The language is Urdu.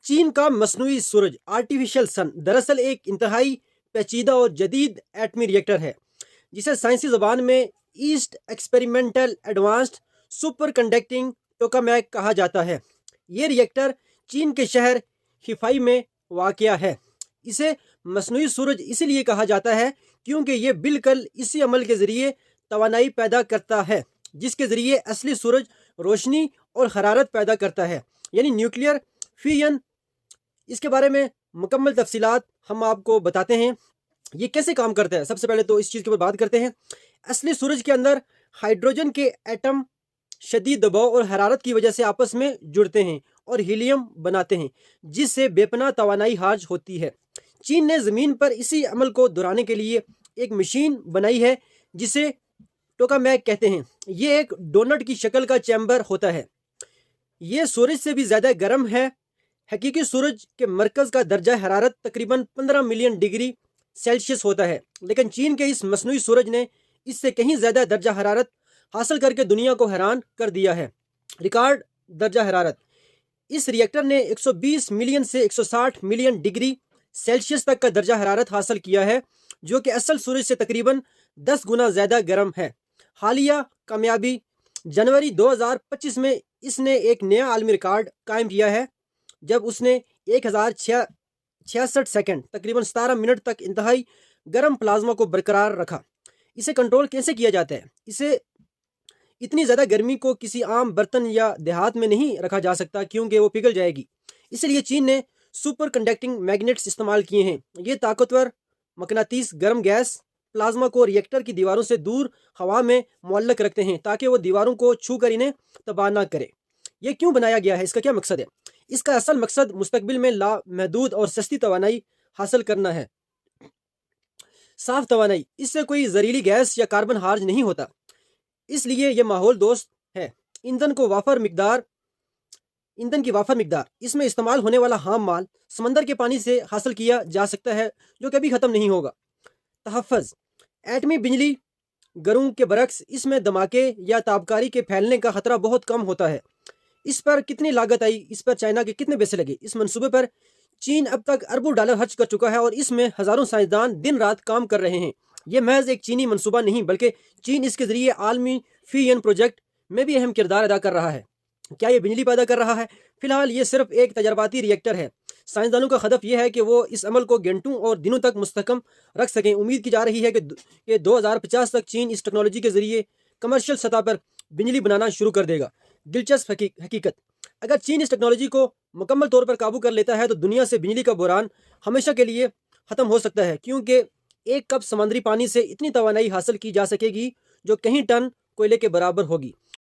چین کا مصنوعی سورج آرٹیفیشل سن دراصل ایک انتہائی پیچیدہ اور جدید ایٹمی ری ایکٹر ہے جسے سائنسی زبان میں EAST experimental advanced superconducting tokamak کہا جاتا ہے۔ یہ ری ایکٹر چین کے شہر ہیفائی میں واقع ہے۔ اسے مصنوعی سورج اسی لیے کہا جاتا ہے کیونکہ یہ بالکل اسی عمل کے ذریعے توانائی پیدا کرتا ہے جس کے ذریعے اصلی سورج روشنی اور حرارت پیدا کرتا ہے، یعنی نیوکلیئر فیژن۔ اس کے بارے میں مکمل تفصیلات ہم آپ کو بتاتے ہیں، یہ کیسے کام کرتا ہے۔ سب سے پہلے تو اس چیز کے اوپر بات کرتے ہیں۔ اصلی سورج کے اندر ہائیڈروجن کے ایٹم شدید دباؤ اور حرارت کی وجہ سے آپس میں جڑتے ہیں اور ہیلیم بناتے ہیں جس سے بے پناہ توانائی خارج ہوتی ہے۔ چین نے زمین پر اسی عمل کو دہرانے کے لیے ایک مشین بنائی ہے جسے ٹوکامیک کہتے ہیں۔ یہ ایک ڈونٹ کی شکل کا چیمبر ہوتا ہے۔ یہ سورج سے بھی زیادہ گرم ہے۔ حقیقی سورج کے مرکز کا درجہ حرارت تقریباً 15 ملین ڈگری سیلسیس ہوتا ہے، لیکن چین کے اس مصنوعی سورج نے اس سے کہیں زیادہ درجہ حرارت حاصل کر کے دنیا کو حیران کر دیا ہے۔ ریکارڈ درجہ حرارت اس ری ایکٹر نے 120 ملین سے 160 ملین ڈگری سیلسیس تک کا درجہ حرارت حاصل کیا ہے، جو کہ اصل سورج سے تقریباً 10 گنا زیادہ گرم ہے۔ حالیہ کامیابی جنوری 2025 میں اس نے ایک نیا عالمی ریکارڈ قائم کیا ہے جب اس نے 1066 سیکنڈ تقریباً 17 منٹ تک انتہائی گرم پلازما کو برقرار رکھا۔ اسے کنٹرول کیسے کیا جاتا ہے؟ اسے اتنی زیادہ گرمی کو کسی عام برتن یا دیہات میں نہیں رکھا جا سکتا کیونکہ وہ پگھل جائے گی، اس لیے چین نے سپر کنڈکٹنگ میگنیٹس استعمال کیے ہیں۔ یہ طاقتور مقناطیس گرم گیس پلازما کو ری ایکٹر کی دیواروں سے دور ہوا میں معلق رکھتے ہیں تاکہ وہ دیواروں کو چھو کر انہیں تباہ نہ کرے۔ یہ کیوں بنایا گیا ہے؟ اس کا کیا مقصد ہے؟ اس کا اصل مقصد مستقبل میں لامحدود اور سستی توانائی حاصل کرنا ہے۔ صاف توانائی، اس سے کوئی زہریلی گیس یا کاربن خارج نہیں ہوتا، اس لیے یہ ماحول دوست ہے۔ ایندھن کی وافر مقدار، اس میں استعمال ہونے والا خام مال سمندر کے پانی سے حاصل کیا جا سکتا ہے جو کبھی ختم نہیں ہوگا۔ تحفظ، ایٹمی بجلی گھروں کے برعکس اس میں دھماکے یا تابکاری کے پھیلنے کا خطرہ بہت کم ہوتا ہے۔ اس پر کتنی لاگت آئی؟ اس پر چائنا کے کتنے پیسے لگے؟ اس منصوبے پر چین اب تک اربوں ڈالر خرچ کر چکا ہے اور اس میں ہزاروں سائنسدان دن رات کام کر رہے ہیں۔ یہ محض ایک چینی منصوبہ نہیں بلکہ چین اس کے ذریعے عالمی فیژن پروجیکٹ میں بھی اہم کردار ادا کر رہا ہے۔ کیا یہ بجلی پیدا کر رہا ہے؟ فی الحال یہ صرف ایک تجرباتی ری ایکٹر ہے۔ سائنسدانوں کا ہدف یہ ہے کہ وہ اس عمل کو گھنٹوں اور دنوں تک مستحکم رکھ سکیں۔ امید کی جا رہی ہے کہ 2050 تک چین اس ٹیکنالوجی کے ذریعے کمرشل سطح پر بجلی بنانا شروع کر دے گا۔ دلچسپ حقیقت، اگر چین اس ٹیکنالوجی کو مکمل طور پر قابو کر لیتا ہے تو دنیا سے بجلی کا بحران ہمیشہ کے لیے ختم ہو سکتا ہے، کیونکہ ایک کپ سمندری پانی سے اتنی توانائی حاصل کی جا سکے گی جو کہیں ٹن کوئلے کے برابر ہوگی۔